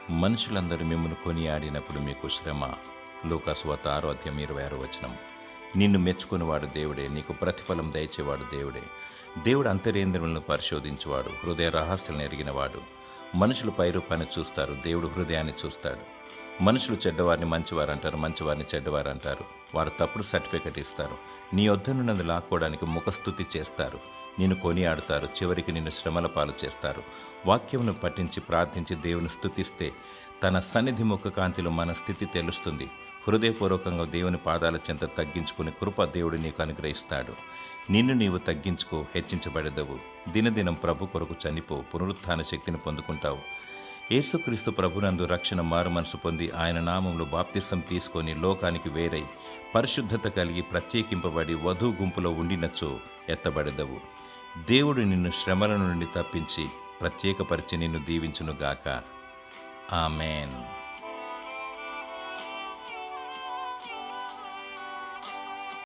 మనుషులందరూ మిమ్మల్ని కొనియాడినప్పుడు మీకు శ్రమ. లూకాసువార్త 6:26 నిన్ను మెచ్చుకునేవాడు దేవుడే, నీకు ప్రతిఫలం దయచేవాడు దేవుడే. దేవుడు అంతరేంద్రియములను పరిశోధించువాడు, హృదయ రహస్యాలను ఎరిగినవాడు. మనుషులు పైరూపాన్ని చూస్తారు, దేవుడు హృదయాన్ని చూస్తాడు. మనుషులు చెడ్డవారిని మంచివారు అంటారు, మంచివారిని చెడ్డవారు అంటారు. వారు తప్పుడు సర్టిఫికెట్ ఇస్తారు. నీ వద్దనున్నది లాక్కోవడానికి ముఖస్తుతి చేస్తారు. నిన్ను కొనియాడుతారు, చివరికి నిన్ను శ్రమల పాలు చేస్తారు. వాక్యమును పఠించి ప్రార్థించి దేవుని స్తుతిస్తే తన సన్నిధి ముఖ కాంతిలో మన స్థితి తెలుస్తుంది. హృదయపూర్వకంగా దేవుని పాదాల చెంత తగ్గించుకుని కృప దేవుడు నీకు అనుగ్రహిస్తాడు. నిన్ను నీవు తగ్గించుకో, హెచ్చించబడదవు. దినదినం ప్రభు కొరకు చనిపో, పునరుత్థాన శక్తిని పొందుకుంటావు. యేసుక్రీస్తు ప్రభునందు రక్షణ మారు మనసు పొంది ఆయన నామంలో బాప్తిసం తీసుకొని లోకానికి వేరై పరిశుద్ధత కలిగి ప్రత్యేకింపబడి వధూ గుంపులో ఉండినచో ఎత్తబడదవు. దేవుడు నిన్ను శ్రమల నుండి తప్పించి ప్రత్యేకపరిచి నిన్ను దీవించునుగాక. ఆమేన్.